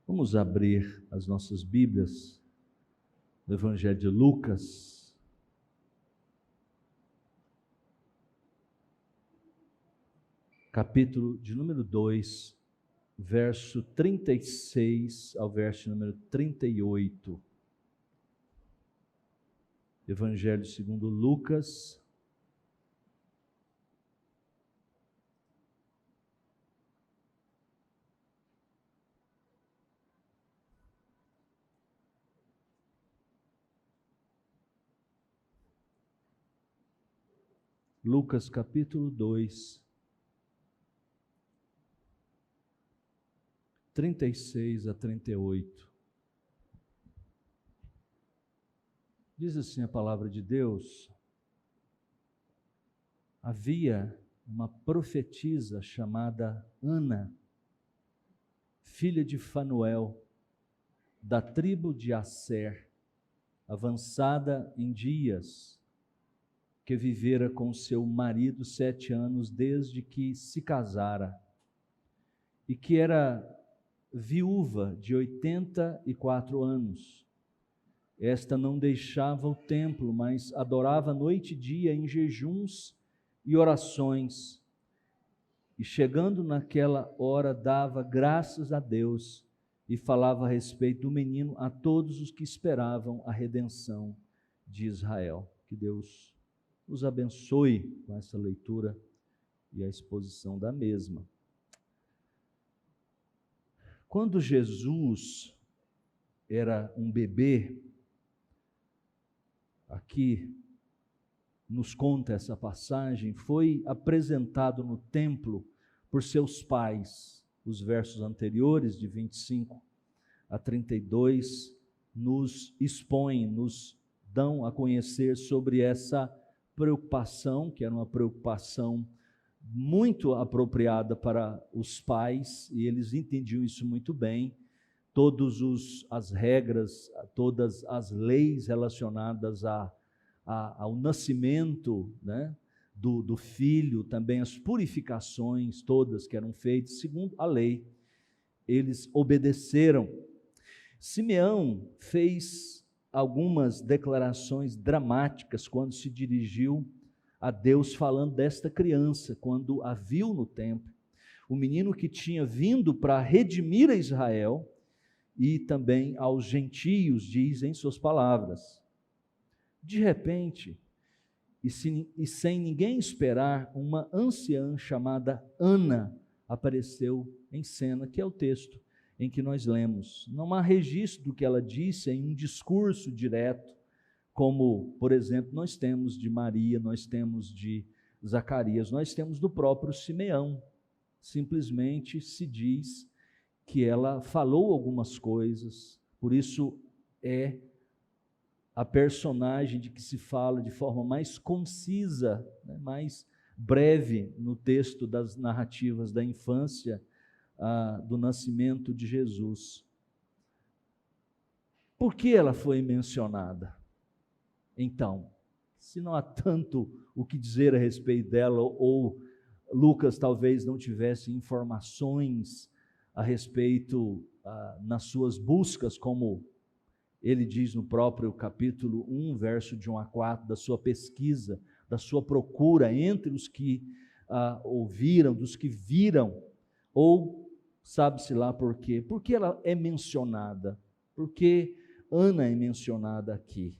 Vamos abrir as nossas Bíblias no Evangelho de Lucas, capítulo de número 2, verso 36 ao verso número 38. Evangelho segundo Lucas, capítulo 2, 36 a 38. Diz assim a palavra de Deus: havia uma profetisa chamada Ana, filha de Fanuel, da tribo de Asser, avançada em dias, que vivera com seu marido 7 anos desde que se casara, e que era viúva de 84 anos. Esta não deixava o templo, mas adorava noite e dia em jejuns e orações, e chegando naquela hora dava graças a Deus e falava a respeito do menino a todos os que esperavam a redenção de Israel. Que Deus nos abençoe com essa leitura e a exposição da mesma. Quando Jesus era um bebê, aqui nos conta essa passagem, foi apresentado no templo por seus pais. Os versos anteriores, de 25 a 32, nos expõem, nos dão a conhecer sobre essa preocupação, que era uma preocupação muito apropriada para os pais, e eles entendiam isso muito bem. Todas as regras, todas as leis relacionadas ao nascimento, né, do filho, também as purificações todas que eram feitas segundo a lei, eles obedeceram. Simeão fez algumas declarações dramáticas quando se dirigiu a Deus falando desta criança, quando a viu no templo, o menino que tinha vindo para redimir a Israel e também aos gentios, diz em suas palavras. De repente, e sem ninguém esperar, uma anciã chamada Ana apareceu em cena, que é o texto em que nós lemos. Não há registro do que ela disse em um discurso direto, como, por exemplo, nós temos de Maria, nós temos de Zacarias, nós temos do próprio Simeão. Simplesmente se diz que ela falou algumas coisas, por isso é a personagem de que se fala de forma mais concisa, né, mais breve no texto das narrativas da infância, do nascimento de Jesus. Por que ela foi mencionada? Então, se não há tanto o que dizer a respeito dela, ou Lucas talvez não tivesse informações a respeito nas suas buscas, como ele diz no próprio capítulo 1, verso de 1 a 4, da sua pesquisa, da sua procura entre os que ouviram, dos que viram, ou sabe-se lá por quê? Porque ela é mencionada, porque Ana é mencionada aqui.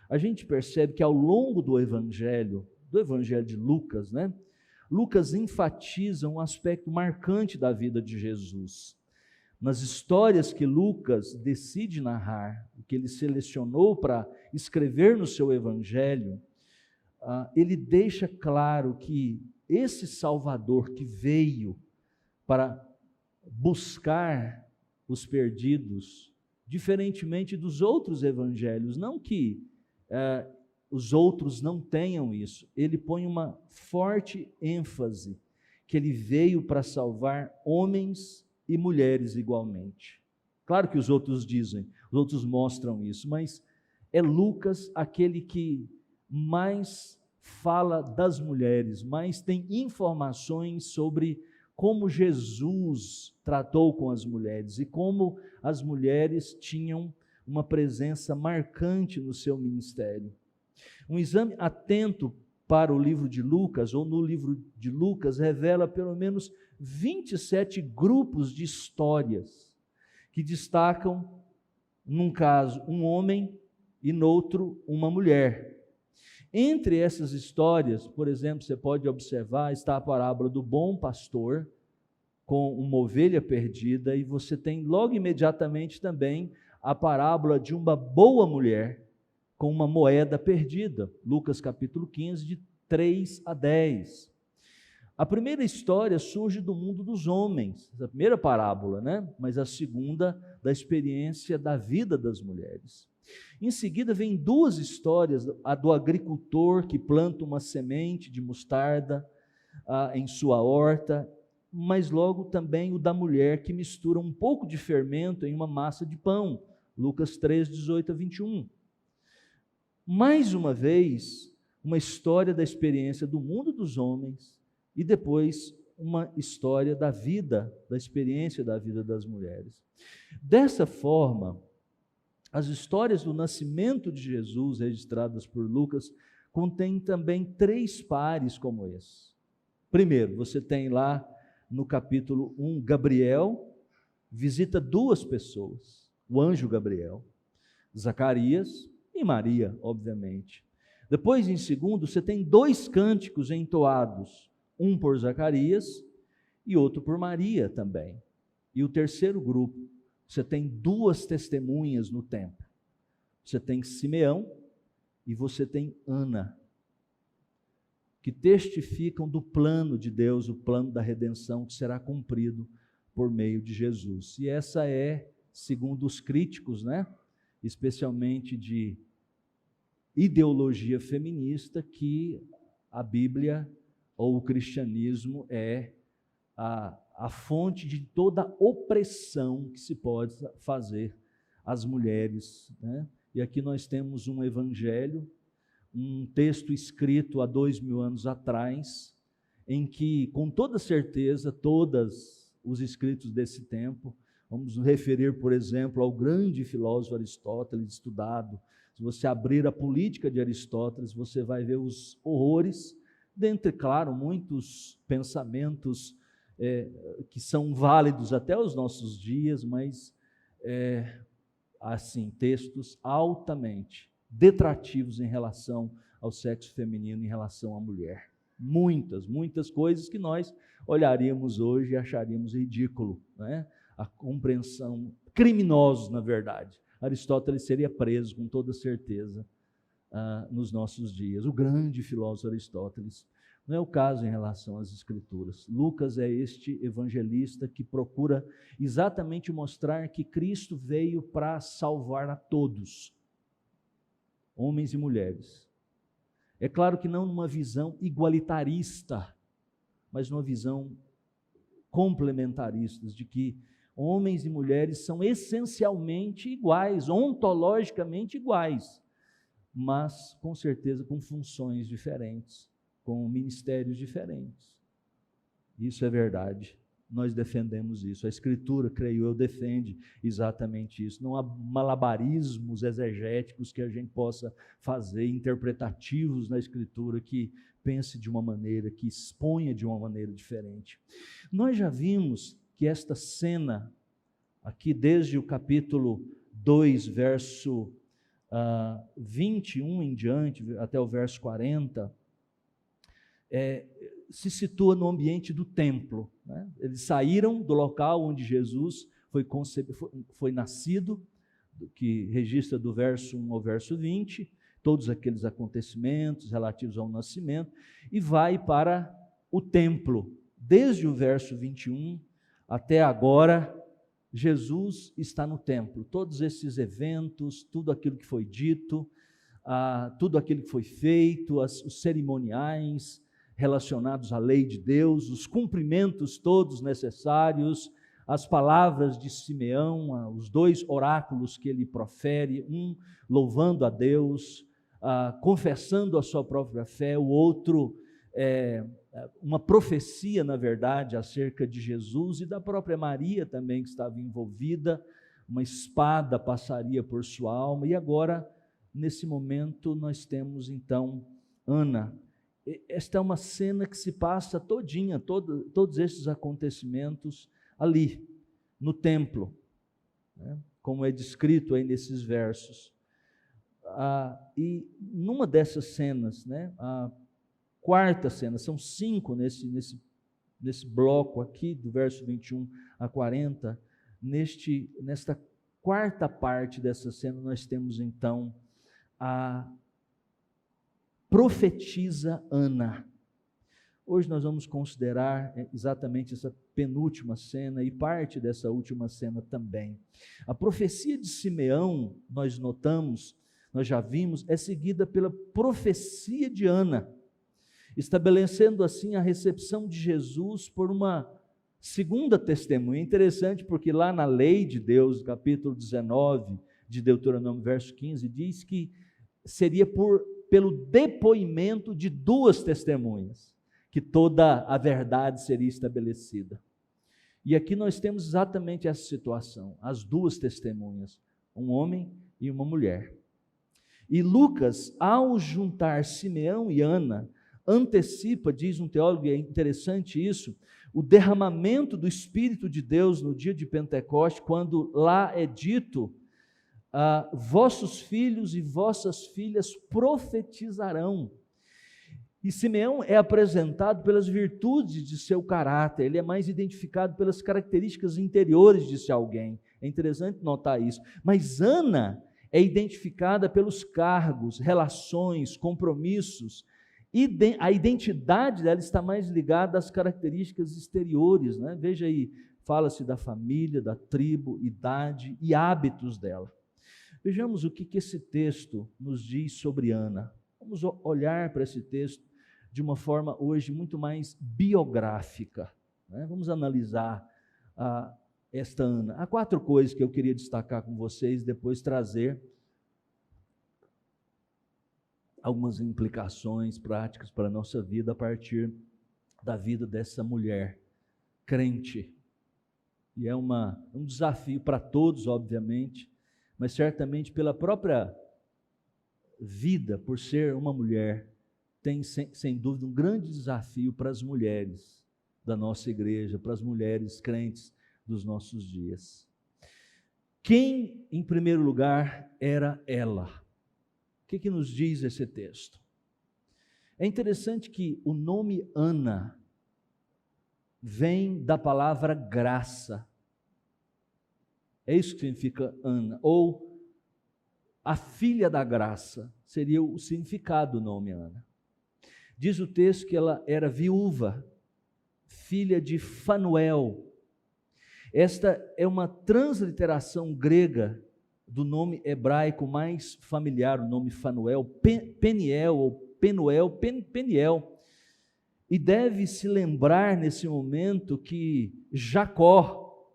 A gente percebe que ao longo do Evangelho de Lucas, né? Lucas enfatiza um aspecto marcante da vida de Jesus. Nas histórias que Lucas decide narrar, que ele selecionou para escrever no seu Evangelho, ele deixa claro que esse Salvador que veio para buscar os perdidos, diferentemente dos outros evangelhos, não que os outros não tenham isso, ele põe uma forte ênfase, que ele veio para salvar homens e mulheres igualmente. Claro que os outros dizem, os outros mostram isso, mas é Lucas aquele que mais fala das mulheres, mais tem informações sobre como Jesus tratou com as mulheres e como as mulheres tinham uma presença marcante no seu ministério. Um exame atento para o livro de Lucas, ou no livro de Lucas, revela pelo menos 27 grupos de histórias que destacam, num caso, um homem e no outro, uma mulher. Entre essas histórias, por exemplo, você pode observar, está a parábola do bom pastor com uma ovelha perdida, e você tem logo imediatamente também a parábola de uma boa mulher com uma moeda perdida, Lucas capítulo 15, de 3 a 10. A primeira história surge do mundo dos homens, a primeira parábola, né? Mas a segunda da experiência da vida das mulheres. Em seguida vem duas histórias, a do agricultor que planta uma semente de mostarda em sua horta, mas logo também o da mulher que mistura um pouco de fermento em uma massa de pão, Lucas 3, 18 a 21. Mais uma vez, uma história da experiência do mundo dos homens e depois uma história da vida, da experiência da vida das mulheres. Dessa forma, as histórias do nascimento de Jesus, registradas por Lucas, contêm também 3 pares como esse. Primeiro, você tem lá no capítulo 1, Gabriel visita 2 pessoas, o anjo Gabriel, Zacarias e Maria, obviamente. Depois, em segundo, você tem 2 cânticos entoados, um por Zacarias e outro por Maria também. E o terceiro grupo, você tem 2 testemunhas no templo. Você tem Simeão e você tem Ana, que testificam do plano de Deus, o plano da redenção que será cumprido por meio de Jesus. E essa é, segundo os críticos, né, especialmente de ideologia feminista, que a Bíblia ou o cristianismo é a fonte de toda opressão que se pode fazer às mulheres, né? E aqui nós temos um evangelho, um texto escrito há 2000 anos atrás, em que, com toda certeza, todos os escritos desse tempo, vamos nos referir, por exemplo, ao grande filósofo Aristóteles, estudado. Se você abrir a Política de Aristóteles, você vai ver os horrores, dentre, claro, muitos pensamentos que são válidos até os nossos dias, mas, assim, textos altamente detrativos em relação ao sexo feminino, em relação à mulher. Muitas coisas que nós olharíamos hoje e acharíamos ridículo, né? A compreensão, criminosos, na verdade. Aristóteles seria preso, com toda certeza, nos nossos dias. O grande filósofo Aristóteles. Não é o caso em relação às Escrituras. Lucas é este evangelista que procura exatamente mostrar que Cristo veio para salvar a todos, homens e mulheres. É claro que não numa visão igualitarista, mas numa visão complementarista, de que homens e mulheres são essencialmente iguais, ontologicamente iguais, mas com certeza com funções diferentes, com ministérios diferentes. Isso é verdade, nós defendemos isso. A Escritura, creio eu, defende exatamente isso. Não há malabarismos exegéticos que a gente possa fazer, interpretativos na Escritura, que pense de uma maneira, que exponha de uma maneira diferente. Nós já vimos que esta cena, aqui desde o capítulo 2, verso 21 em diante, até o verso 40, se situa no ambiente do templo, né? Eles saíram do local onde Jesus foi nascido, que registra do verso 1 ao verso 20, todos aqueles acontecimentos relativos ao nascimento, e vai para o templo. Desde o verso 21 até agora, Jesus está no templo. Todos esses eventos, tudo aquilo que foi dito, tudo aquilo que foi feito, os cerimoniais relacionados à lei de Deus, os cumprimentos todos necessários, as palavras de Simeão, os 2 oráculos que ele profere, um louvando a Deus, confessando a sua própria fé, o outro uma profecia, na verdade, acerca de Jesus e da própria Maria também, que estava envolvida. Uma espada passaria por sua alma. E agora, nesse momento, nós temos então Ana. Esta é uma cena que se passa todinha, todos esses acontecimentos ali, no templo, né? Como é descrito aí nesses versos. E numa dessas cenas, né, a quarta cena, são 5 nesse bloco aqui, do verso 21 a 40, nesta quarta parte dessa cena, nós temos então a profetisa Ana. Hoje nós vamos considerar exatamente essa penúltima cena e parte dessa última cena também. A profecia de Simeão, nós notamos, nós já vimos, é seguida pela profecia de Ana, estabelecendo assim a recepção de Jesus por uma segunda testemunha. Interessante porque lá na lei de Deus, capítulo 19 de Deuteronômio, verso 15, diz que seria pelo depoimento de 2 testemunhas que toda a verdade seria estabelecida. E aqui nós temos exatamente essa situação, as 2 testemunhas, um homem e uma mulher. E Lucas, ao juntar Simeão e Ana, antecipa, diz um teólogo, e é interessante isso, o derramamento do Espírito de Deus no dia de Pentecoste, quando lá é dito: vossos filhos e vossas filhas profetizarão. E Simeão é apresentado pelas virtudes de seu caráter, ele é mais identificado pelas características interiores de ser alguém. É interessante notar isso. Mas Ana é identificada pelos cargos, relações, compromissos. A identidade dela está mais ligada às características exteriores, né? Veja aí, fala-se da família, da tribo, idade e hábitos dela. Vejamos o que esse texto nos diz sobre Ana. Vamos olhar para esse texto de uma forma hoje muito mais biográfica, né? Vamos analisar esta Ana. Há 4 coisas que eu queria destacar com vocês, depois trazer algumas implicações práticas para a nossa vida a partir da vida dessa mulher crente. E é um desafio para todos, obviamente, mas certamente pela própria vida, por ser uma mulher, tem sem dúvida um grande desafio para as mulheres da nossa igreja, para as mulheres crentes dos nossos dias. Quem, em primeiro lugar, era ela? O que nos diz esse texto? É interessante que o nome Ana vem da palavra graça. É isso que significa Ana, ou a filha da graça, seria o significado do nome Ana. Diz o texto que ela era viúva, filha de Fanuel. Esta é uma transliteração grega do nome hebraico mais familiar, o nome Fanuel, Peniel ou Penuel, Peniel. E deve se lembrar nesse momento que Jacó,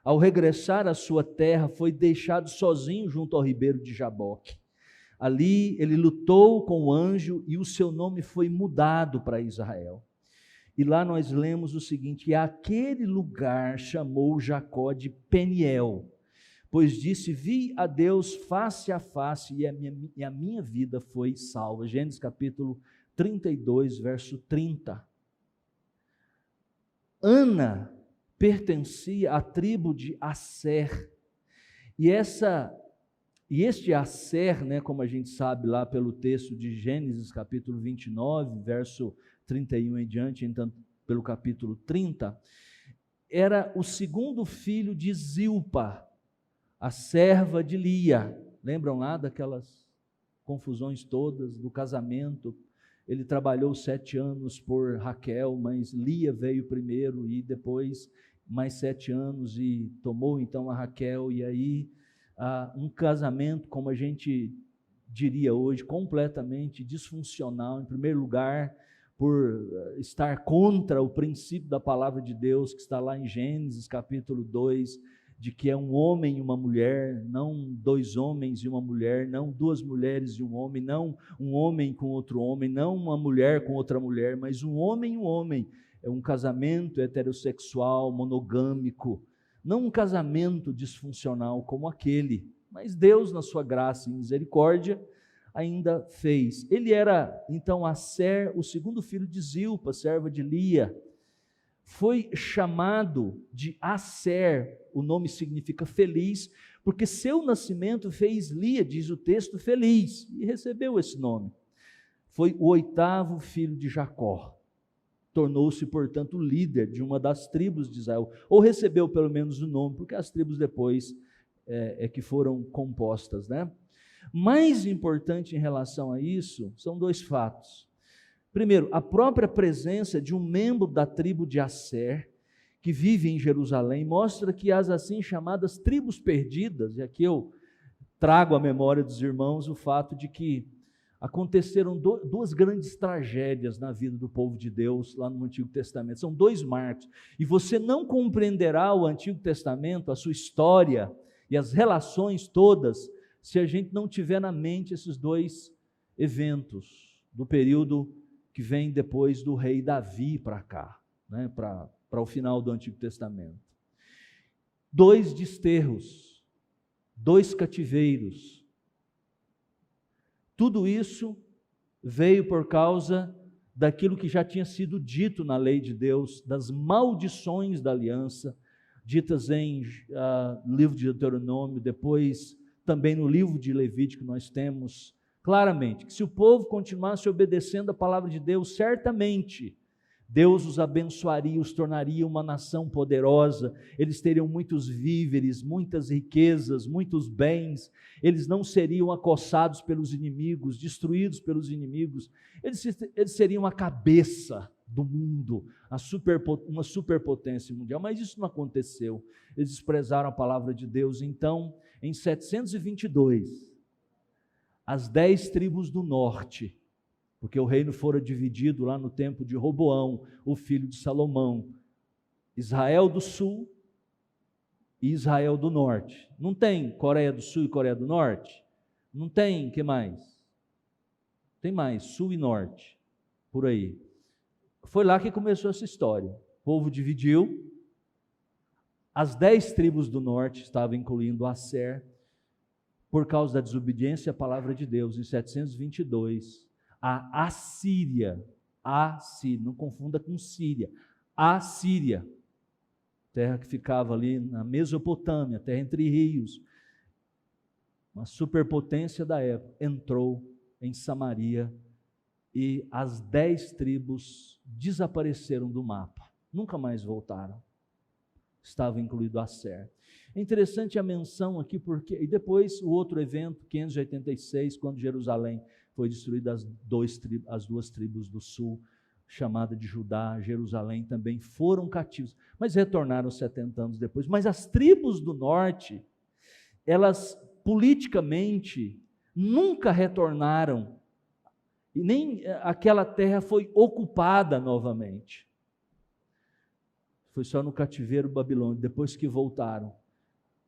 ao regressar à sua terra, foi deixado sozinho junto ao ribeiro de Jaboque. Ali ele lutou com o anjo e o seu nome foi mudado para Israel. E lá nós lemos o seguinte: e aquele lugar chamou Jacó de Peniel, pois disse: vi a Deus face a face e a minha vida foi salva. Gênesis capítulo 32, verso 30. Ana pertencia à tribo de Asser, e este Asser, né, como a gente sabe lá pelo texto de Gênesis capítulo 29, verso 31 em diante, então pelo capítulo 30, era o segundo filho de Zilpa, a serva de Lia. Lembram lá daquelas confusões todas do casamento? Ele trabalhou 7 anos por Raquel, mas Lia veio primeiro e depois mais 7 anos e tomou então a Raquel, e aí um casamento, como a gente diria hoje, completamente disfuncional, em primeiro lugar, por estar contra o princípio da palavra de Deus, que está lá em Gênesis capítulo 2, de que é um homem e uma mulher, não dois homens e uma mulher, não duas mulheres e um homem, não um homem com outro homem, não uma mulher com outra mulher, mas um homem e um homem. É um casamento heterossexual, monogâmico, não um casamento disfuncional como aquele, mas Deus, na sua graça e misericórdia, ainda fez. Ele era, então, Asser, o segundo filho de Zilpa, serva de Lia. Foi chamado de Asser, o nome significa feliz, porque seu nascimento fez Lia, diz o texto, feliz, e recebeu esse nome. Foi o 8º filho de Jacó. Tornou-se, portanto, líder de uma das tribos de Israel, ou recebeu pelo menos o nome, porque as tribos depois que foram compostas, né? Mais importante em relação a isso são 2 fatos. Primeiro, a própria presença de um membro da tribo de Asser, que vive em Jerusalém, mostra que as assim chamadas tribos perdidas, e aqui eu trago à memória dos irmãos o fato de que aconteceram 2 grandes tragédias na vida do povo de Deus lá no Antigo Testamento, são 2 marcos, e você não compreenderá o Antigo Testamento, a sua história e as relações todas, se a gente não tiver na mente esses 2 eventos, do período que vem depois do rei Davi para cá, né, para o final do Antigo Testamento. 2 desterros, 2 cativeiros. Tudo isso veio por causa daquilo que já tinha sido dito na lei de Deus, das maldições da aliança, ditas em livro de Deuteronômio, depois também no livro de Levítico nós temos claramente que se o povo continuasse obedecendo a palavra de Deus, certamente Deus os abençoaria, os tornaria uma nação poderosa, eles teriam muitos víveres, muitas riquezas, muitos bens, eles não seriam acossados pelos inimigos, destruídos pelos inimigos, eles seriam a cabeça do mundo, uma superpotência mundial, mas isso não aconteceu, eles desprezaram a palavra de Deus. Então, em 722, as 10 tribos do norte, porque o reino fora dividido lá no tempo de Roboão, o filho de Salomão, Israel do sul e Israel do norte. Não tem Coreia do Sul e Coreia do Norte? Não tem, que mais? Tem mais, sul e norte, por aí. Foi lá que começou essa história. O povo dividiu, as 10 tribos do norte, estavam incluindo Asser, por causa da desobediência à palavra de Deus, em 722, a Assíria, não confunda com Síria, Assíria, terra que ficava ali na Mesopotâmia, terra entre rios, uma superpotência da época, entrou em Samaria e as 10 tribos desapareceram do mapa, nunca mais voltaram, estava incluído Asser. É interessante a menção aqui, porque, e depois o outro evento, 586, quando Jerusalém foi destruída, as 2 tribos do sul, chamada de Judá, Jerusalém, também foram cativos, mas retornaram 70 anos depois. Mas as tribos do norte, elas politicamente nunca retornaram, e nem aquela terra foi ocupada novamente. Foi só no cativeiro babilônico, depois que voltaram.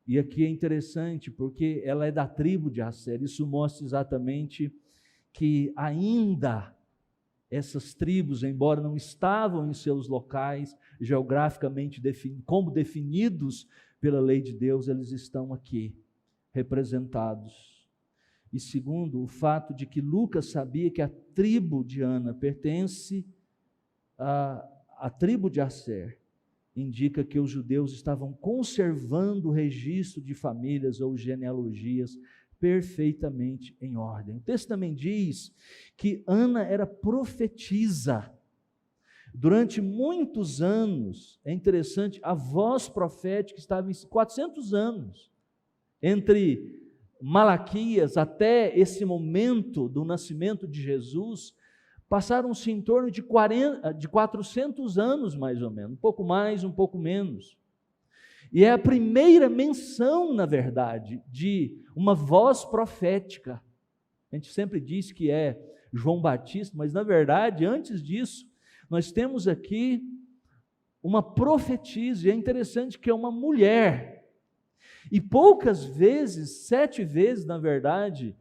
E aqui é interessante, porque ela é da tribo de Asser, isso mostra exatamente que ainda essas tribos, embora não estavam em seus locais geograficamente como definidos pela lei de Deus, eles estão aqui representados. E segundo, o fato de que Lucas sabia que a tribo de Ana pertence à tribo de Asser, indica que os judeus estavam conservando o registro de famílias ou genealogias perfeitamente em ordem. O texto também diz que Ana era profetisa. Durante muitos anos, é interessante, a voz profética estava em 400 anos, entre Malaquias até esse momento do nascimento de Jesus, passaram-se em torno de 400 anos mais ou menos, um pouco mais, um pouco menos. E é a primeira menção, na verdade, de uma voz profética. A gente sempre diz que é João Batista, mas na verdade, antes disso, nós temos aqui uma profetisa, e é interessante que é uma mulher, E poucas vezes, 7 vezes, na verdade,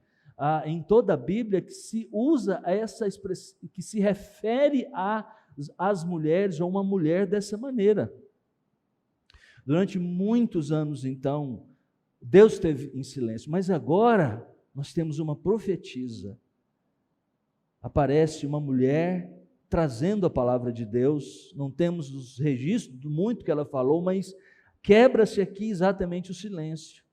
em toda a Bíblia, que se usa essa expressão, que se refere às mulheres, ou uma mulher dessa maneira. Durante muitos anos, então, Deus esteve em silêncio, mas agora nós temos uma profetisa. Aparece uma mulher trazendo a palavra de Deus, não temos os registros do muito que ela falou, mas quebra-se aqui exatamente o silêncio.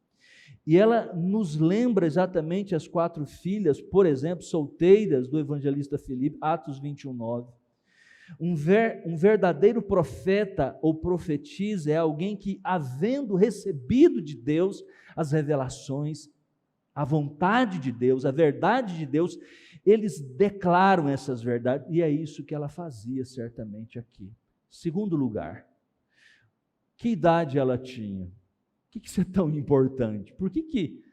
E ela nos lembra exatamente as 4 filhas, por exemplo, solteiras do evangelista Filipe, Atos 21:9. Um verdadeiro profeta ou profetisa é alguém que, havendo recebido de Deus as revelações, a vontade de Deus, a verdade de Deus, eles declaram essas verdades, e é isso que ela fazia certamente aqui. Segundo lugar, que idade ela tinha? Por que isso é tão importante? Por que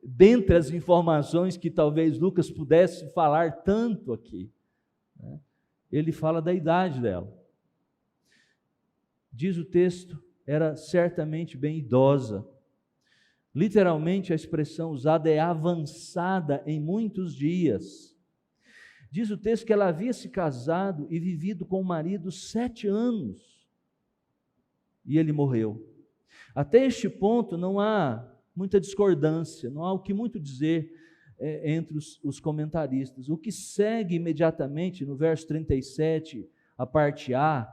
dentre as informações que talvez Lucas pudesse falar tanto aqui, né, ele fala da idade dela? Diz o texto, era certamente bem idosa. Literalmente a expressão usada é avançada em muitos dias. Diz o texto que ela havia se casado e vivido com o marido 7 anos, e ele morreu. Até este ponto não há muita discordância, não há o que muito dizer entre os comentaristas. O que segue imediatamente no verso 37, a parte A,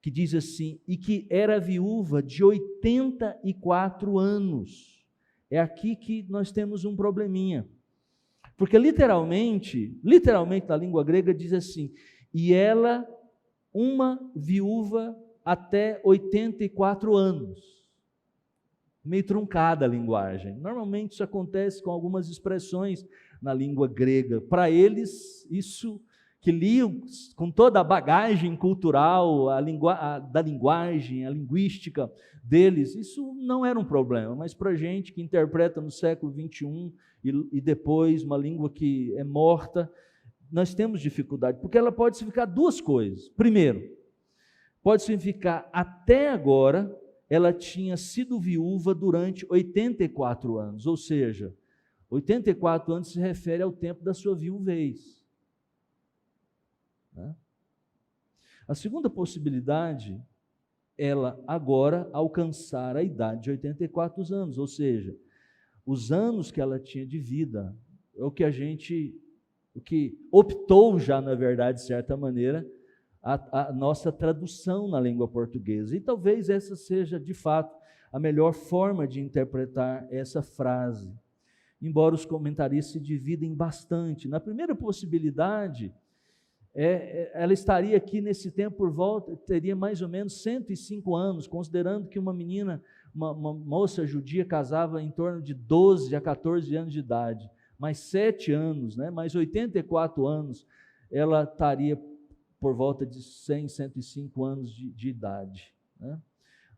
que diz assim: e que era viúva de 84 anos. É aqui que nós temos um probleminha, porque literalmente na língua grega diz assim: e ela, uma viúva até 84 anos. Meio truncada a linguagem. Normalmente isso acontece com algumas expressões na língua grega. Para eles, isso que liam com toda a bagagem cultural, da linguagem, a linguística deles, isso não era um problema, mas para a gente que interpreta no século 21 e depois uma língua que é morta, nós temos dificuldade, porque ela pode significar 2 coisas. Primeiro, pode significar até agora ela tinha sido viúva durante 84 anos, ou seja, 84 anos se refere ao tempo da sua viuvez. A segunda possibilidade, ela agora alcançar a idade de 84 anos, ou seja, os anos que ela tinha de vida, é o que optou já, na verdade, de certa maneira, a nossa tradução na língua portuguesa. E talvez essa seja, de fato, a melhor forma de interpretar essa frase, embora os comentaristas se dividem bastante. Na primeira possibilidade, ela estaria aqui nesse tempo por volta, teria mais ou menos 105 anos, considerando que uma menina, uma moça judia, casava em torno de 12 a 14 anos de idade, mais 7 anos, mais 84 anos, ela estaria por volta de 100, 105 anos de idade.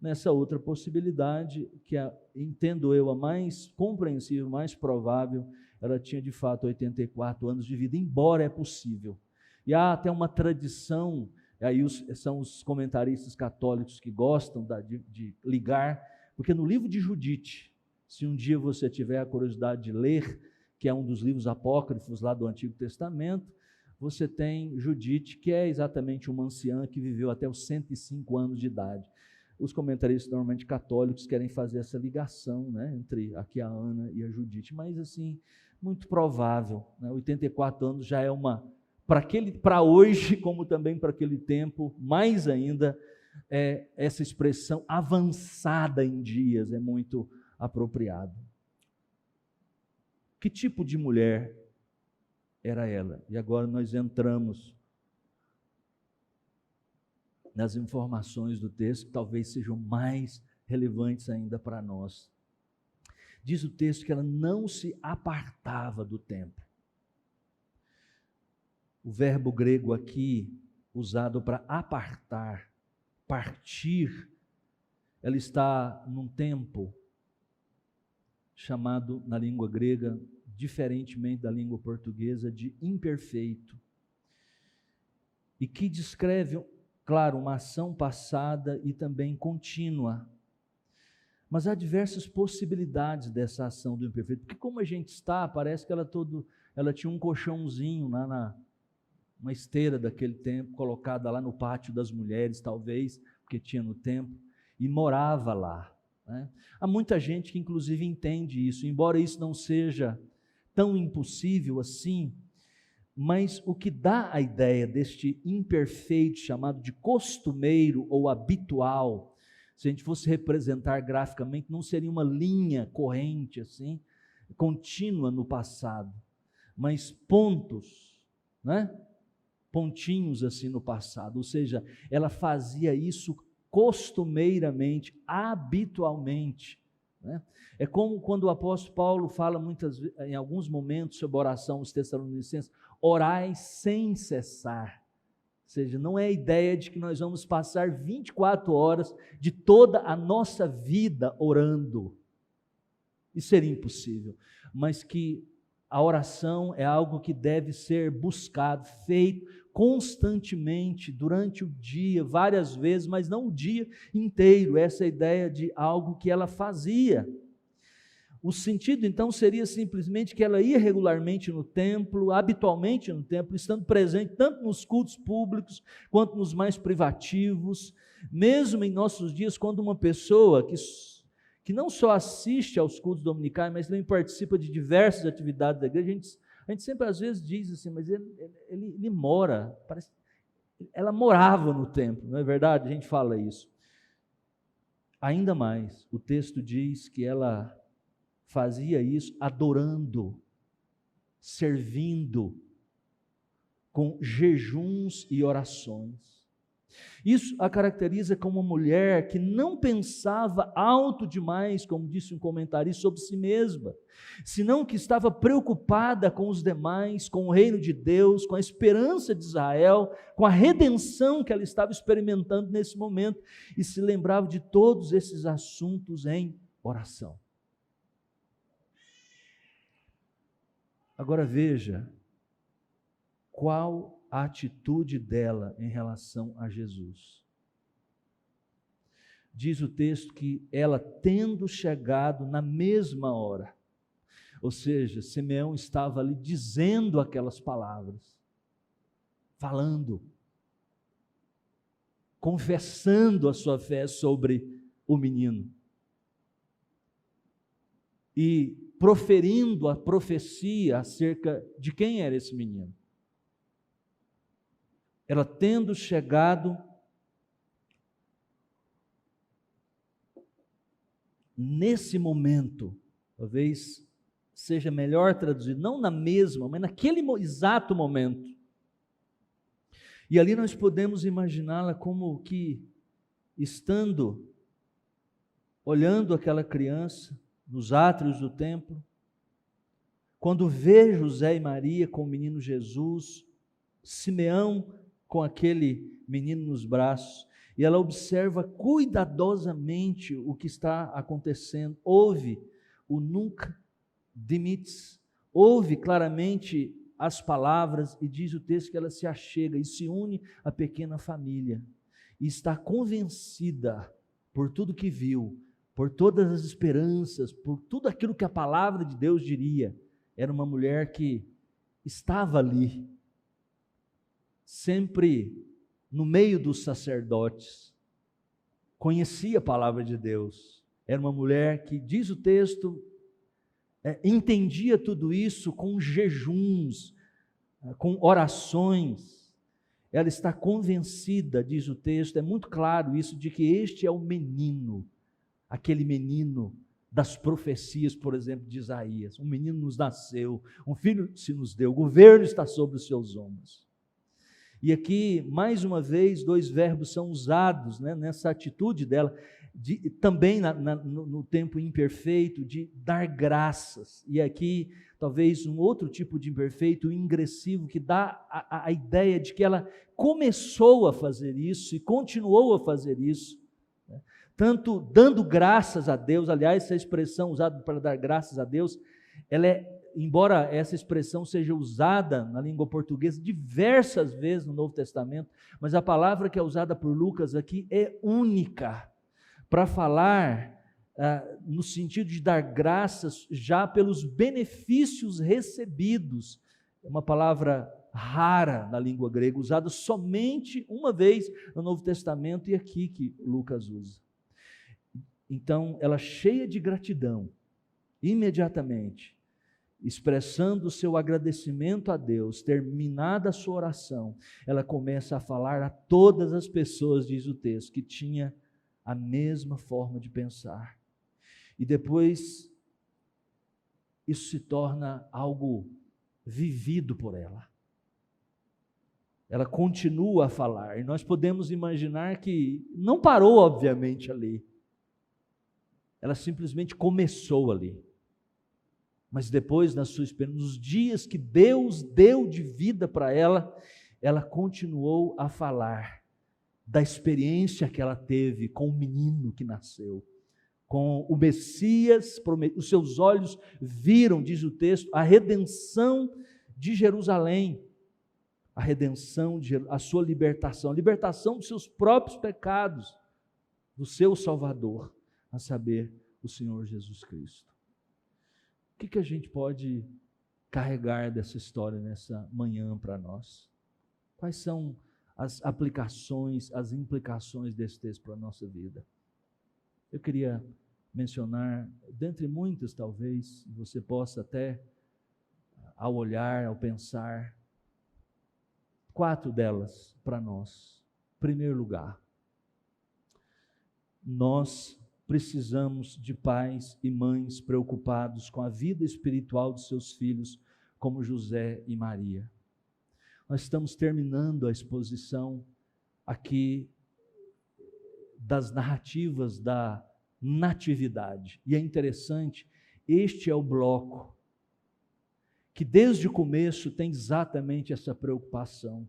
Nessa outra possibilidade, que entendo eu a mais compreensível, mais provável, ela tinha de fato 84 anos de vida, embora é possível. E há até uma tradição, aí são os comentaristas católicos que gostam de ligar, porque no livro de Judite, se um dia você tiver a curiosidade de ler, que é um dos livros apócrifos lá do Antigo Testamento, você tem Judite, que é exatamente uma anciã que viveu até os 105 anos de idade. Os comentaristas normalmente católicos querem fazer essa ligação, entre aqui a Ana e a Judite, mas assim, muito provável, 84 anos já é para hoje, como também para aquele tempo, mais ainda, essa expressão avançada em dias é muito apropriado. Que tipo de mulher era ela? E agora nós entramos nas informações do texto, que talvez sejam mais relevantes ainda para nós. Diz o texto que ela não se apartava do templo. O verbo grego aqui, usado para apartar, partir, ela está num tempo chamado, na língua grega, diferentemente da língua portuguesa, de imperfeito, e que descreve, claro, uma ação passada e também contínua. Mas há diversas possibilidades dessa ação do imperfeito, porque como a gente está, parece que ela tinha um colchãozinho lá uma esteira daquele tempo, colocada lá no pátio das mulheres, talvez, porque tinha no templo, e morava lá, né? Há muita gente que inclusive entende isso, embora isso não seja tão impossível assim, mas o que dá a ideia deste imperfeito chamado de costumeiro ou habitual, se a gente fosse representar graficamente, não seria uma linha corrente assim, contínua no passado, mas pontos, né? Pontinhos assim no passado, ou seja, ela fazia isso costumeiramente, habitualmente, né? É como quando o apóstolo Paulo fala em alguns momentos sobre oração aos Tessalonicenses, orai sem cessar. Ou seja, não é a ideia de que nós vamos passar 24 horas de toda a nossa vida orando. Isso seria impossível. Mas que a oração é algo que deve ser buscado, feito constantemente, durante o dia, várias vezes, mas não o dia inteiro. Essa é a ideia de algo que ela fazia. O sentido, então, seria simplesmente que ela ia regularmente no templo, habitualmente no templo, estando presente tanto nos cultos públicos, quanto nos mais privativos, mesmo em nossos dias, quando uma pessoa que não só assiste aos cultos dominicais, mas também participa de diversas atividades da igreja, a gente sempre às vezes diz assim, mas ele mora, ela morava no templo, não é verdade? A gente fala isso. Ainda mais, o texto diz que ela fazia isso adorando, servindo, com jejuns e orações. Isso a caracteriza como uma mulher que não pensava alto demais, como disse um comentarista, sobre si mesma, senão que estava preocupada com os demais, com o reino de Deus, com a esperança de Israel, com a redenção que ela estava experimentando nesse momento, e se lembrava de todos esses assuntos em oração. Agora veja, qual a atitude dela em relação a Jesus. Diz o texto que ela, tendo chegado na mesma hora, ou seja, Simeão estava ali dizendo aquelas palavras, falando, confessando a sua fé sobre o menino, e proferindo a profecia acerca de quem era esse menino. Ela tendo chegado nesse momento, talvez seja melhor traduzido, não na mesma, mas naquele exato momento. E ali nós podemos imaginá-la como que, estando, olhando aquela criança, nos átrios do templo, quando vê José e Maria com o menino Jesus, Simeão com aquele menino nos braços, e ela observa cuidadosamente o que está acontecendo, ouve o Nunc Dimittis, ouve claramente as palavras, e diz o texto que ela se achega e se une à pequena família, e está convencida por tudo que viu, por todas as esperanças, por tudo aquilo que a palavra de Deus diria. Era uma mulher que estava ali, sempre no meio dos sacerdotes, conhecia a palavra de Deus. Era uma mulher que, diz o texto, entendia tudo isso com jejuns, com orações. Ela está convencida, diz o texto, é muito claro isso, de que este é o menino, aquele menino das profecias, por exemplo, de Isaías. Um menino nos nasceu, um filho se nos deu, o governo está sobre os seus ombros. E aqui, mais uma vez, dois verbos são usados, né, nessa atitude dela, também no tempo imperfeito, de dar graças. E aqui, talvez um outro tipo de imperfeito, o ingressivo, que dá a ideia de que ela começou a fazer isso e continuou a fazer isso, né? Tanto dando graças a Deus. Aliás, essa expressão usada para dar graças a Deus, ela embora essa expressão seja usada na língua portuguesa diversas vezes no Novo Testamento, mas a palavra que é usada por Lucas aqui é única para falar no sentido de dar graças já pelos benefícios recebidos. É uma palavra rara na língua grega, usada somente uma vez no Novo Testamento, e aqui que Lucas usa. Então, ela cheia de gratidão, imediatamente, expressando o seu agradecimento a Deus, terminada a sua oração, ela começa a falar a todas as pessoas, diz o texto, que tinha a mesma forma de pensar. E depois, isso se torna algo vivido por ela. Ela continua a falar, e nós podemos imaginar que não parou, obviamente, ali. Ela simplesmente começou ali. Mas depois, na sua experiência, nos dias que Deus deu de vida para ela, ela continuou a falar da experiência que ela teve com o menino que nasceu, com o Messias prometido. Os seus olhos viram, diz o texto, a redenção de Jerusalém, a redenção, a sua libertação, a libertação dos seus próprios pecados, do seu Salvador, a saber, o Senhor Jesus Cristo. O que a gente pode carregar dessa história nessa manhã para nós? Quais são as aplicações, as implicações desse texto para a nossa vida? Eu queria mencionar, dentre muitas talvez, você possa até, ao olhar, ao pensar, 4 delas para nós. Em primeiro lugar, nós precisamos de pais e mães preocupados com a vida espiritual de seus filhos, como José e Maria. Nós estamos terminando a exposição aqui das narrativas da natividade. E é interessante, este é o bloco que desde o começo tem exatamente essa preocupação.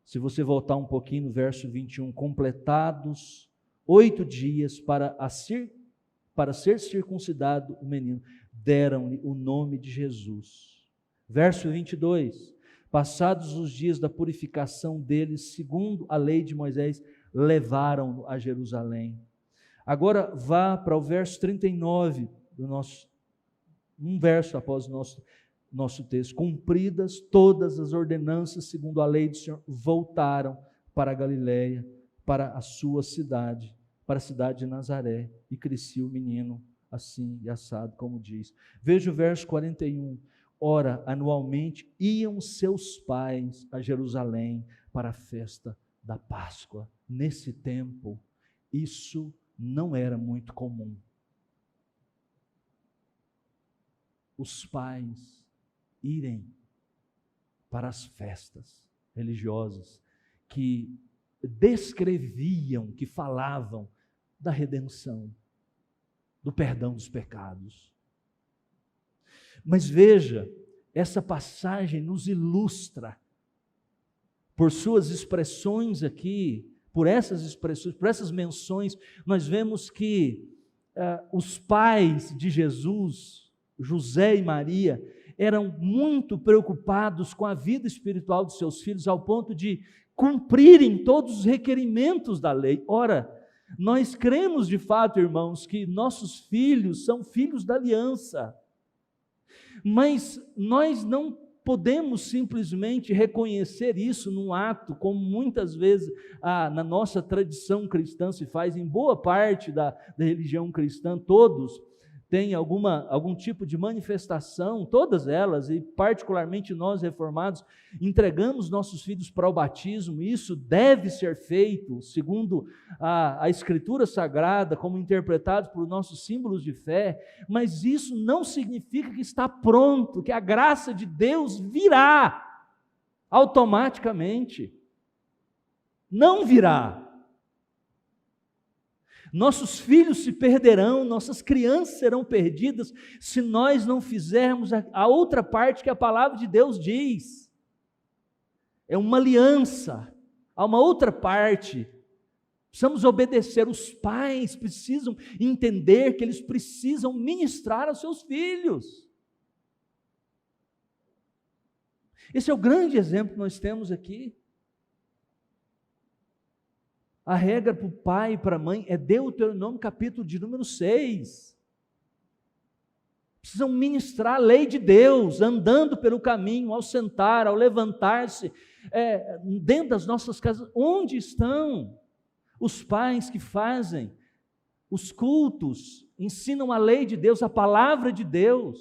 Se você voltar um pouquinho no verso 21, completados 8 dias para ser circuncidado o menino, deram-lhe o nome de Jesus. Verso 22, passados os dias da purificação deles, segundo a lei de Moisés, levaram-no a Jerusalém. Agora vá para o verso 39, um verso após o nosso texto. Cumpridas todas as ordenanças segundo a lei do Senhor, voltaram para a Galiléia, para a sua cidade, para a cidade de Nazaré, e crescia o menino assim e assado, como diz. Veja o verso 41. Ora, anualmente iam seus pais a Jerusalém para a festa da Páscoa. Nesse tempo, isso não era muito comum. Os pais irem para as festas religiosas que descreviam, que falavam da redenção, do perdão dos pecados. Mas veja, essa passagem nos ilustra, por suas expressões aqui, por essas expressões, por essas menções, nós vemos que os pais de Jesus, José e Maria, eram muito preocupados com a vida espiritual dos seus filhos, ao ponto de cumprirem todos os requerimentos da lei. Ora, nós cremos de fato, irmãos, que nossos filhos são filhos da aliança, mas nós não podemos simplesmente reconhecer isso num ato, como muitas vezes na nossa tradição cristã se faz, em boa parte da religião cristã. Todos têm algum tipo de manifestação, todas elas, e particularmente nós reformados, entregamos nossos filhos para o batismo. Isso deve ser feito segundo a Escritura Sagrada, como interpretado por nossos símbolos de fé, mas isso não significa que está pronto, que a graça de Deus virá automaticamente. Não virá. Nossos filhos se perderão, nossas crianças serão perdidas, se nós não fizermos a outra parte que a palavra de Deus diz. É uma aliança, há uma outra parte. Precisamos obedecer. Os pais precisam entender que eles precisam ministrar aos seus filhos. Esse é o grande exemplo que nós temos aqui. A regra para o pai e para a mãe é Deuteronômio capítulo de número 6. Precisam ministrar a lei de Deus, andando pelo caminho, ao sentar, ao levantar-se, dentro das nossas casas. Onde estão os pais que fazem os cultos, ensinam a lei de Deus, a palavra de Deus?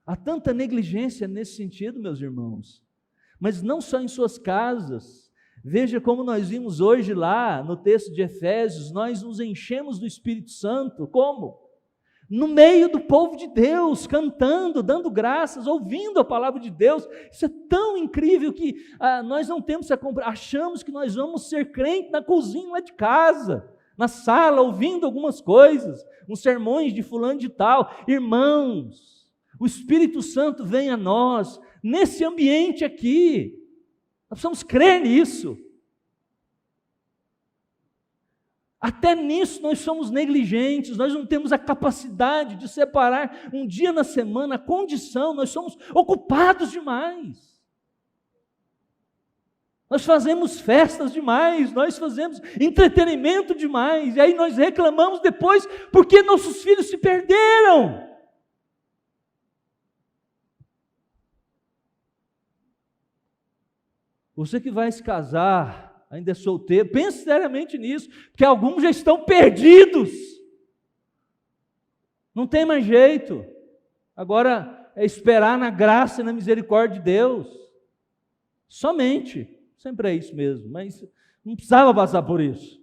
Há tanta negligência nesse sentido, meus irmãos, mas não só em suas casas. Veja como nós vimos hoje lá no texto de Efésios, nós nos enchemos do Espírito Santo. Como? No meio do povo de Deus, cantando, dando graças, ouvindo a palavra de Deus. Isso é tão incrível que nós não temos achamos que nós vamos ser crente na cozinha lá de casa, na sala, ouvindo algumas coisas, uns sermões de fulano de tal. Irmãos, o Espírito Santo vem a nós, nesse ambiente aqui. Nós precisamos crer nisso. Até nisso nós somos negligentes, nós não temos a capacidade de separar um dia na semana, a condição, nós somos ocupados demais. Nós fazemos festas demais, nós fazemos entretenimento demais, e aí nós reclamamos depois porque nossos filhos se perderam. Você que vai se casar, ainda é solteiro, pense seriamente nisso, porque alguns já estão perdidos. Não tem mais jeito. Agora é esperar na graça e na misericórdia de Deus. Somente. Sempre é isso mesmo, mas não precisava passar por isso.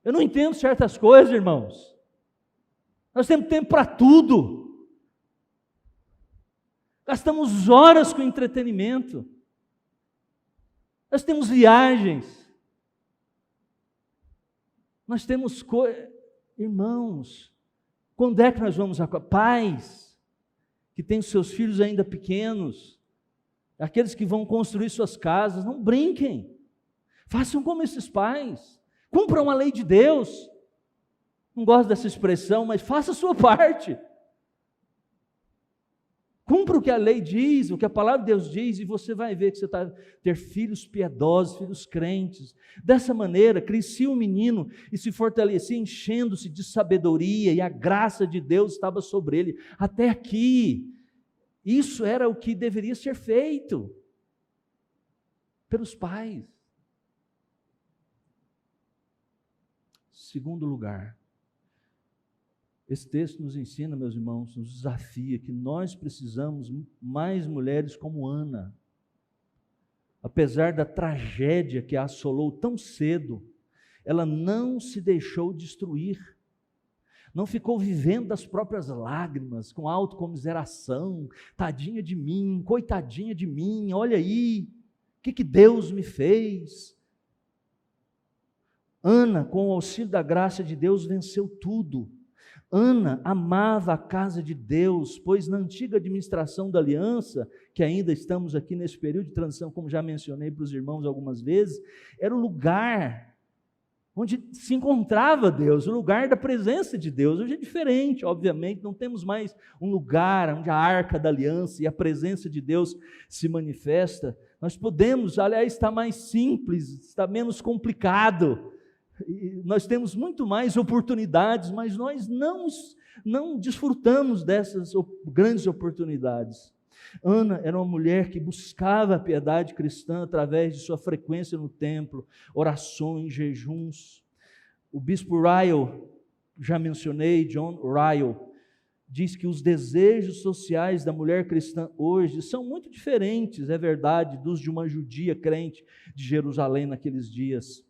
Eu não entendo certas coisas, irmãos. Nós temos tempo para tudo. Gastamos horas com entretenimento. Nós temos viagens. Nós temos irmãos, quando é que nós vamos pais que têm os seus filhos ainda pequenos, aqueles que vão construir suas casas, não brinquem. Façam como esses pais. Cumpram a lei de Deus. Não gosto dessa expressão, mas faça a sua parte. Cumpra o que a lei diz, o que a palavra de Deus diz, e você vai ver que você está ter filhos piedosos, filhos crentes. Dessa maneira, crescia o menino e se fortalecia, enchendo-se de sabedoria, e a graça de Deus estava sobre ele. Até aqui, isso era o que deveria ser feito pelos pais. Segundo lugar, esse texto nos ensina, meus irmãos, nos desafia que nós precisamos mais mulheres como Ana. Apesar da tragédia que a assolou tão cedo, ela não se deixou destruir, não ficou vivendo das próprias lágrimas, com autocomiseração, tadinha de mim, coitadinha de mim, olha aí, o que Deus me fez. Ana, com o auxílio da graça de Deus, venceu tudo. Ana amava a casa de Deus, pois na antiga administração da aliança, que ainda estamos aqui nesse período de transição, como já mencionei para os irmãos algumas vezes, era o lugar onde se encontrava Deus, o lugar da presença de Deus. Hoje é diferente, obviamente, não temos mais um lugar onde a arca da aliança e a presença de Deus se manifesta. Nós podemos, aliás, está mais simples, está menos complicado. Nós temos muito mais oportunidades, mas nós não desfrutamos dessas grandes oportunidades. Ana era uma mulher que buscava a piedade cristã através de sua frequência no templo, orações, jejuns. O bispo Ryle, já mencionei, John Ryle, diz que os desejos sociais da mulher cristã hoje são muito diferentes, é verdade, dos de uma judia crente de Jerusalém naqueles dias.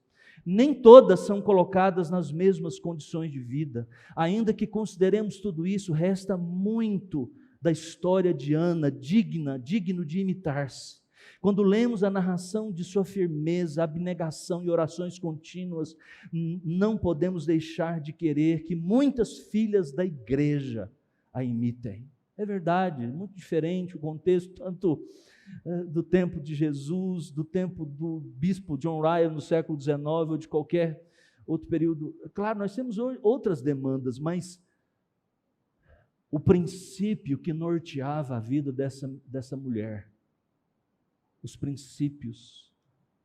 Nem todas são colocadas nas mesmas condições de vida. Ainda que consideremos tudo isso, resta muito da história de Ana, digno de imitar-se. Quando lemos a narração de sua firmeza, abnegação e orações contínuas, não podemos deixar de querer que muitas filhas da igreja a imitem. É verdade, muito diferente o contexto, tanto do tempo de Jesus, do tempo do bispo John Ryle no século XIX, ou de qualquer outro período. Claro, nós temos outras demandas, mas o princípio que norteava a vida dessa mulher. Os princípios,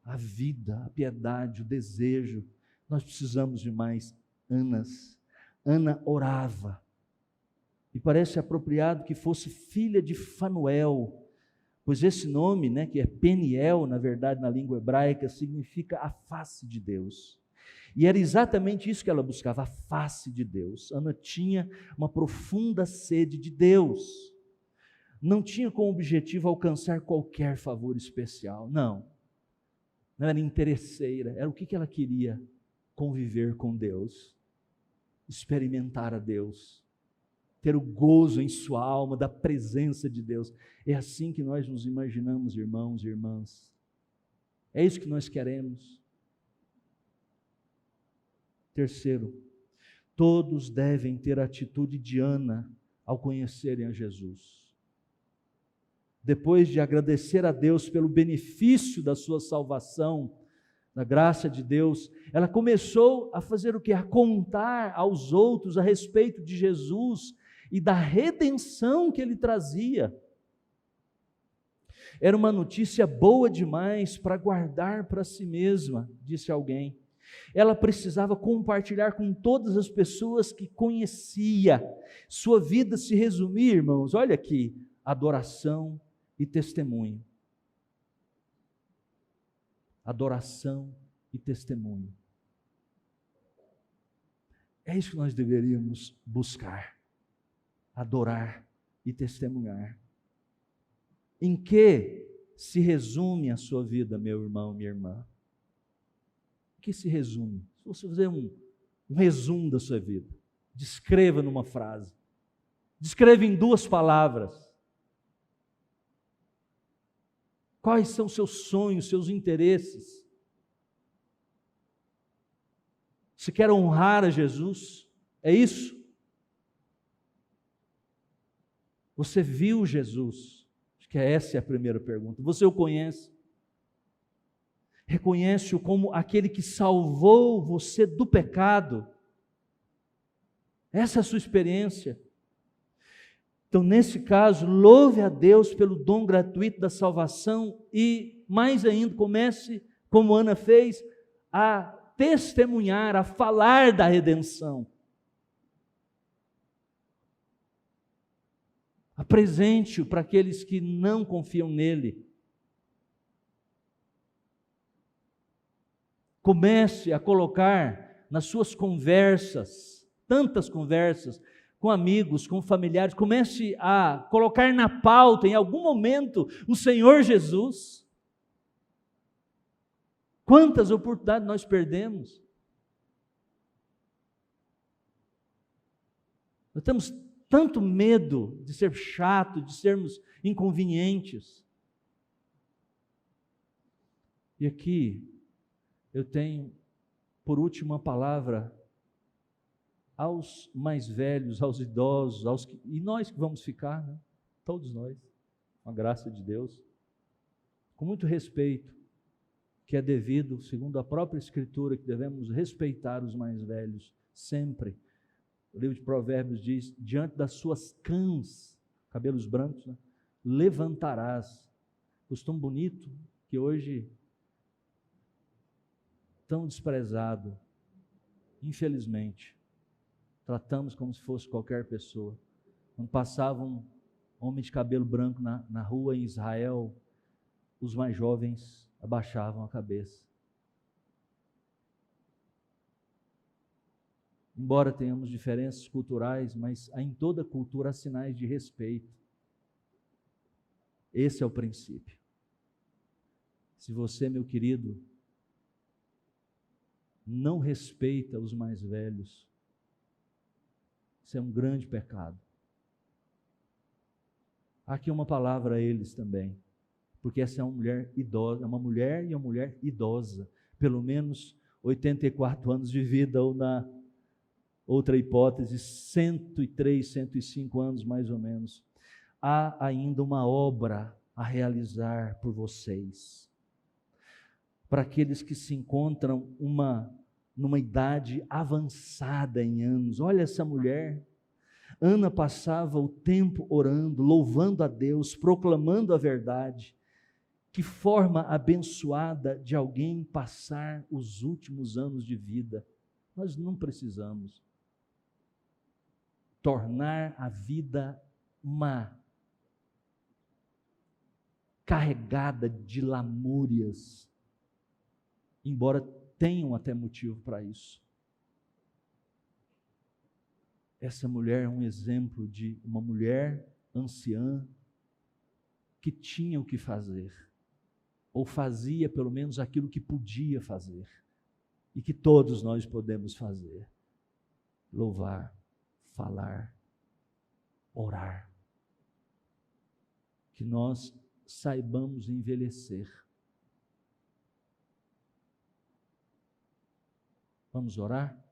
a vida, a piedade, o desejo. Nós precisamos de mais Anas. Ana orava. E parece apropriado que fosse filha de Fanuel, pois esse nome, né, que é Peniel, na verdade, na língua hebraica, significa a face de Deus. E era exatamente isso que ela buscava, a face de Deus. Ana tinha uma profunda sede de Deus. Não tinha como objetivo alcançar qualquer favor especial, não. Não era interesseira, era o que ela queria? Conviver com Deus, experimentar a Deus, ter o gozo em sua alma da presença de Deus. É assim que nós nos imaginamos, irmãos e irmãs. É isso que nós queremos. Terceiro, todos devem ter a atitude de Ana ao conhecerem a Jesus. Depois de agradecer a Deus pelo benefício da sua salvação, da graça de Deus, ela começou a fazer o quê? A contar aos outros a respeito de Jesus e da redenção que ele trazia. Era uma notícia boa demais para guardar para si mesma, disse alguém. Ela precisava compartilhar com todas as pessoas que conhecia. Sua vida se resumia, irmãos, olha aqui, adoração e testemunho. Adoração e testemunho. É isso que nós deveríamos buscar. Adorar e testemunhar. Em que se resume a sua vida, meu irmão, minha irmã? Em que se resume? Se você fizer um resumo da sua vida, descreva numa frase. Descreva em 2 palavras. Quais são seus sonhos, seus interesses? Você quer honrar a Jesus? É isso? Você viu Jesus? Acho que essa é a primeira pergunta. Você o conhece? Reconhece-o como aquele que salvou você do pecado? Essa é a sua experiência? Então, nesse caso, louve a Deus pelo dom gratuito da salvação e, mais ainda, comece, como Ana fez, a testemunhar, a falar da redenção. Apresente-o para aqueles que não confiam nele. Comece a colocar nas suas conversas, tantas conversas, com amigos, com familiares, comece a colocar na pauta, em algum momento, o Senhor Jesus. Quantas oportunidades nós perdemos? Nós temos tanto medo de ser chato, de sermos inconvenientes. E aqui, eu tenho, por último, uma palavra aos mais velhos, aos idosos, e nós que vamos ficar, né? Todos nós, com a graça de Deus, com muito respeito, que é devido, segundo a própria Escritura, que devemos respeitar os mais velhos, sempre. O livro de Provérbios diz, diante das suas cãs, cabelos brancos, né? Levantarás. Costume bonito, que hoje, tão desprezado, infelizmente, tratamos como se fosse qualquer pessoa. Quando passava um homem de cabelo branco na rua em Israel, os mais jovens abaixavam a cabeça. Embora tenhamos diferenças culturais, mas em toda cultura há sinais de respeito. Esse é o princípio. Se você, meu querido, não respeita os mais velhos, isso é um grande pecado. Aqui uma palavra a eles também, porque essa é uma mulher idosa, é uma mulher e uma mulher idosa, pelo menos 84 anos de vida, ou na outra hipótese, 103, 105 anos mais ou menos. Há ainda uma obra a realizar por vocês. Para aqueles que se encontram numa idade avançada em anos. Olha essa mulher. Ana passava o tempo orando, louvando a Deus, proclamando a verdade. Que forma abençoada de alguém passar os últimos anos de vida. Nós não precisamos tornar a vida uma carregada de lamúrias, embora tenham até motivo para isso. Essa mulher é um exemplo de uma mulher anciã que tinha o que fazer, ou fazia pelo menos aquilo que podia fazer, e que todos nós podemos fazer: louvar, falar, orar. Que nós saibamos envelhecer. Vamos orar?